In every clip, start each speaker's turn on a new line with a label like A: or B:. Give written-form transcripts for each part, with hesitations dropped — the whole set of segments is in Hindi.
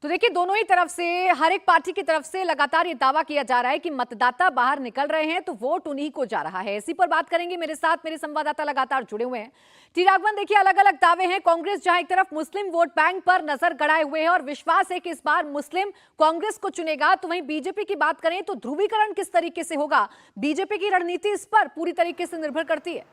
A: तो देखिए, दोनों ही तरफ से, हर एक पार्टी की तरफ से लगातार ये दावा किया जा रहा है कि मतदाता बाहर निकल रहे हैं तो वोट उन्हीं को जा रहा है। इसी पर बात करेंगे, मेरे साथ मेरे संवाददाता लगातार जुड़े हुए हैं। टी राघवन, देखिए अलग अलग दावे हैं। कांग्रेस जहां एक तरफ मुस्लिम वोट बैंक पर नजर गड़ाए हुए है और विश्वास है कि इस बार मुस्लिम कांग्रेस को चुनेगा, तो वहीं बीजेपी की बात करें तो ध्रुवीकरण किस तरीके से होगा, बीजेपी की रणनीति इस पर पूरी तरीके से निर्भर करती है।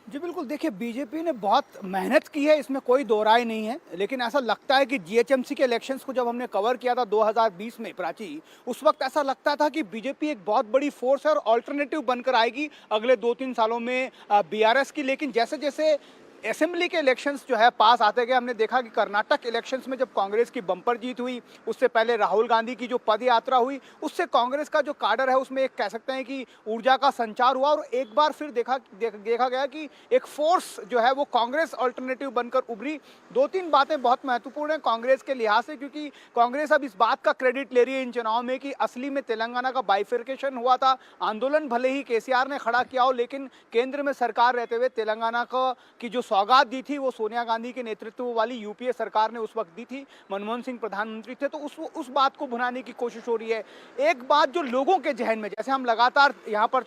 B: जी बिल्कुल, देखिए बीजेपी ने बहुत मेहनत की है, इसमें कोई दो राय नहीं है। लेकिन ऐसा लगता है कि जीएचएमसी के इलेक्शंस को जब हमने कवर किया था 2020 में प्राची, उस वक्त ऐसा लगता था कि बीजेपी एक बहुत बड़ी फोर्स है और अल्टरनेटिव बनकर आएगी अगले 2-3 सालों में बीआरएस की। लेकिन जैसे जैसे असेंबली के इलेक्शंस जो है पास आते गए, हमने देखा कि कर्नाटक इलेक्शंस में जब कांग्रेस की बम्पर जीत हुई, उससे पहले राहुल गांधी की जो पद यात्रा हुई, उससे कांग्रेस का जो काडर है उसमें एक कह सकते हैं कि ऊर्जा का संचार हुआ और एक बार फिर देखा गया कि एक फोर्स जो है वो कांग्रेस अल्टरनेटिव बनकर उभरी। 2-3 बातें बहुत महत्वपूर्ण हैं कांग्रेस के लिहाज से, क्योंकि कांग्रेस अब इस बात का क्रेडिट ले रही है इन चुनाव में कि असली में तेलंगाना का बाइफर्केशन हुआ था। आंदोलन भले ही केसीआर ने खड़ा किया हो, लेकिन केंद्र में सरकार रहते हुए तेलंगाना की जो सौगात दी थी वो सोनिया गांधी के नेतृत्व वाली यूपीए सरकार ने उस वक्त दी थी। मनमोहन सिंह प्रधानमंत्री थे, तो उस बात को भुनाने की कोशिश हो रही है। एक बात जो लोगों के जहन में, जैसे हम लगातार यहाँ पर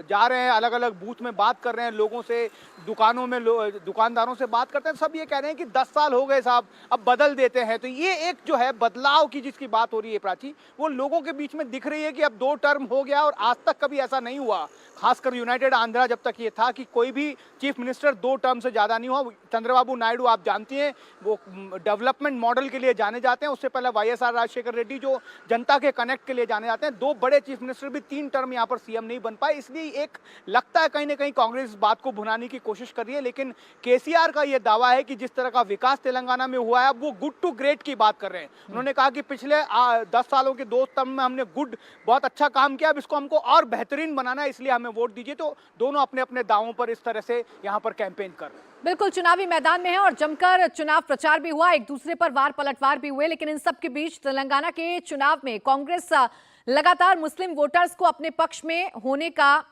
B: जा रहे हैं, अलग अलग बूथ में बात कर रहे हैं लोगों से, दुकानों में दुकानदारों से बात करते हैं, सब ये कह रहे हैं कि 10 साल हो गए साहब, अब बदल देते हैं। तो ये एक जो है बदलाव की जिसकी बात हो रही है प्राची, वो लोगों के बीच में दिख रही है कि अब 2 टर्म हो गया और आज तक कभी ऐसा नहीं हुआ, खासकर यूनाइटेड आंध्रा जब तक ये था, कि कोई भी चीफ मिनिस्टर 2 टर्म से ज़्यादा नहीं हुआ। चंद्रबाबू नायडू आप जानती हैं वो डेवलपमेंट मॉडल के लिए जाने जाते हैं, उससे पहले वाईएसआर राजशेखर रेड्डी जो जनता के कनेक्ट के लिए जाने जाते हैं। 2 बड़े चीफ मिनिस्टर भी 3 टर्म यहाँ पर सीएम नहीं बन पाए, इसलिए एक लगता है कहीं ना कहीं कांग्रेस इस बात को भुनाने की कोशिश कर रही है। लेकिन केसीआर का ये दावा है कि जिस तरह का विकास तेलंगाना में हुआ है, अब वो गुड टू ग्रेट की बात कर रहे हैं। उन्होंने कहा कि पिछले 10 सालों के 2 टर्म में हमने बहुत अच्छा काम किया, अब इसको हमको और बेहतरीन बनाना है, इसलिए हमें वोट दीजिए। तो दोनों अपने अपने दावों पर इस तरह से यहाँ पर कैंपेन कर रहे हैं।
A: बिल्कुल, चुनावी मैदान में है और जमकर चुनाव प्रचार भी हुआ, एक दूसरे पर वार पलटवार भी हुए। लेकिन इन सब के बीच तेलंगाना के चुनाव में कांग्रेस लगातार मुस्लिम वोटर्स को अपने पक्ष में होने का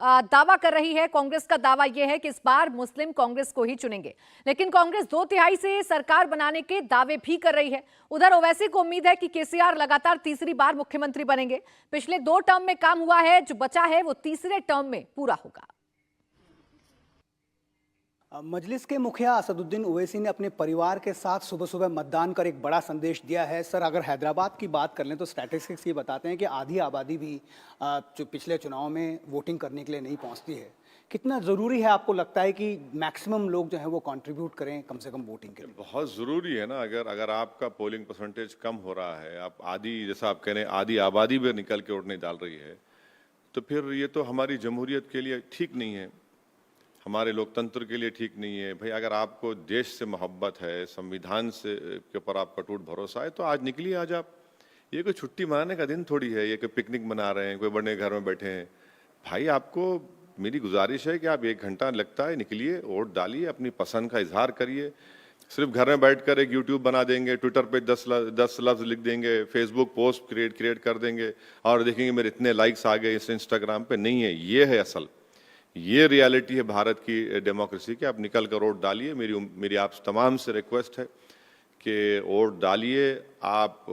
A: दावा कर रही है। कांग्रेस का दावा यह है कि इस बार मुस्लिम कांग्रेस को ही चुनेंगे, लेकिन कांग्रेस 2/3 से सरकार बनाने के दावे भी कर रही है। उधर ओवैसी को उम्मीद है कि केसीआर लगातार तीसरी बार मुख्यमंत्री बनेंगे। पिछले 2 टर्म में काम हुआ है, जो बचा है वो तीसरे टर्म में पूरा होगा।
B: मजलिस के मुखिया असदुद्दीन ओवैसी ने अपने परिवार के साथ सुबह सुबह मतदान कर एक बड़ा संदेश दिया है। सर, अगर हैदराबाद की बात कर लें तो स्टैटिस्टिक्स ये बताते हैं कि आधी आबादी भी जो पिछले चुनाव में वोटिंग करने के लिए नहीं पहुंचती है। कितना ज़रूरी है आपको लगता है कि मैक्सिमम लोग जो हैं वो कंट्रीब्यूट करें कम से कम वोटिंग के लिए?
C: बहुत ज़रूरी है ना। अगर आपका पोलिंग परसेंटेज कम हो रहा है, आप जैसा आप कह रहे हैं आधी आबादी भी निकल के वोट नहीं डाल रही है, तो फिर ये तो हमारी जमहूरियत के लिए ठीक नहीं है, हमारे लोकतंत्र के लिए ठीक नहीं है। भाई, अगर आपको देश से मोहब्बत है, संविधान से के ऊपर आपका टूट भरोसा है, तो आज निकलिए। आज आप, ये कोई छुट्टी मनाने का दिन थोड़ी है, ये कोई पिकनिक मना रहे हैं, कोई बड़े घर में बैठे हैं। भाई, आपको मेरी गुजारिश है कि आप 1 घंटा लगता है, निकलिए, वोट डालिए, अपनी पसंद का इजहार करिए। सिर्फ घर में बैठकर एक यूट्यूब बना देंगे, ट्विटर पे 10 लफ्ज लिख देंगे, फेसबुक पोस्ट क्रिएट कर देंगे और देखेंगे मेरे इतने लाइक्स आ गए इस इंस्टाग्राम पे, नहीं है। ये है असल, ये रियलिटी है भारत की डेमोक्रेसी की। आप निकल कर वोट डालिए। मेरी आप तमाम से रिक्वेस्ट है कि वोट डालिए आप,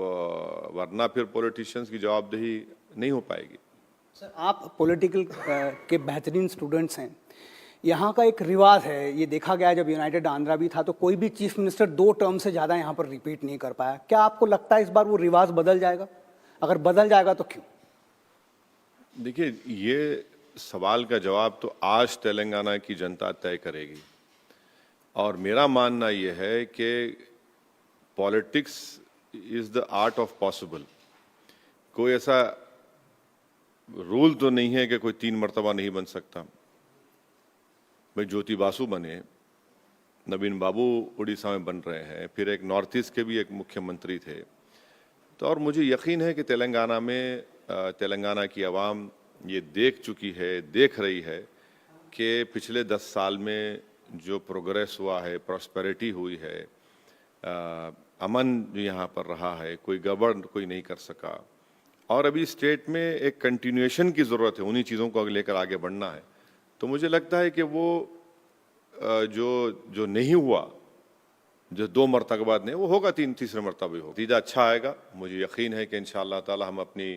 C: वरना फिर पॉलिटिशियंस की जवाबदेही नहीं हो पाएगी।
B: सर, आप पॉलिटिकल के बेहतरीन स्टूडेंट्स हैं। यहाँ का एक रिवाज है, ये देखा गया जब यूनाइटेड आंध्रा भी था तो कोई भी चीफ मिनिस्टर 2 टर्म से ज़्यादा यहाँ पर रिपीट नहीं कर पाया। क्या आपको लगता है इस बार वो रिवाज बदल जाएगा? अगर बदल जाएगा तो क्यों?
C: देखिए, ये सवाल का जवाब तो आज तेलंगाना की जनता तय करेगी। और मेरा मानना यह है कि politics is the art of possible. कोई ऐसा रूल तो नहीं है कि कोई 3 मर्तबा नहीं बन सकता। भाई, ज्योति बासु बने, नवीन बाबू उड़ीसा में बन रहे हैं, फिर एक नॉर्थ ईस्ट के भी एक मुख्यमंत्री थे। तो और मुझे यकीन है कि तेलंगाना में तेलंगाना की आवाम ये देख रही है कि पिछले 10 साल में जो प्रोग्रेस हुआ है, प्रॉस्पेरिटी हुई है, अमन जो यहाँ पर रहा है, कोई गड़बड़ कोई नहीं कर सका। और अभी स्टेट में एक कंटिन्यूएशन की ज़रूरत है, उन्हीं चीज़ों को लेकर आगे बढ़ना है। तो मुझे लगता है कि वो जो जो नहीं हुआ, जो 2 मरतबा नहीं, वो होगा तीसरे मरतबा भी होगा। नतीजा अच्छा आएगा, मुझे यकीन है कि इंशाअल्लाह ताला हम अपनी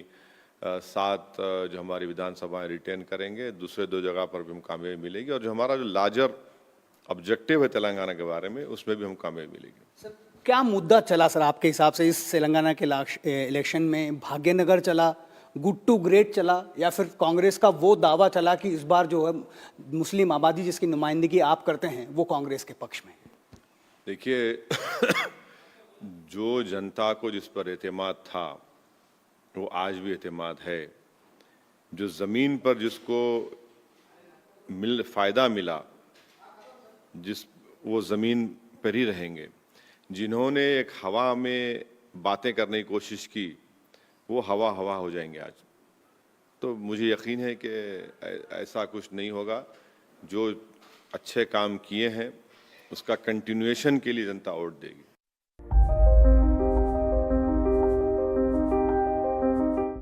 C: 7 जो हमारी विधानसभाएं रिटेन करेंगे, दूसरे 2 जगह पर भी हम कामयाबी मिलेगी, और जो हमारा जो लार्जर ऑब्जेक्टिव है तेलंगाना के बारे में, उसमें भी हम कामयाबी मिलेगी।
B: सर, क्या मुद्दा चला सर आपके हिसाब से इस तेलंगाना के इलेक्शन में? भाग्यनगर चला, गुड टू ग्रेट चला, या फिर कांग्रेस का वो दावा चला कि इस बार जो है मुस्लिम आबादी जिसकी नुमाइंदगी आप करते हैं वो कांग्रेस के पक्ष में?
C: देखिए, जो जनता को जिस पर एतमाद था वो आज भी एतमाद है। जो ज़मीन पर जिसको फ़ायदा मिला, वो ज़मीन पर ही रहेंगे। जिन्होंने एक हवा में बातें करने की कोशिश की, वो हवा हो जाएंगे आज। तो मुझे यकीन है कि ऐसा कुछ नहीं होगा। जो अच्छे काम किए हैं उसका कंटिन्यूएशन के लिए जनता वोट देगी।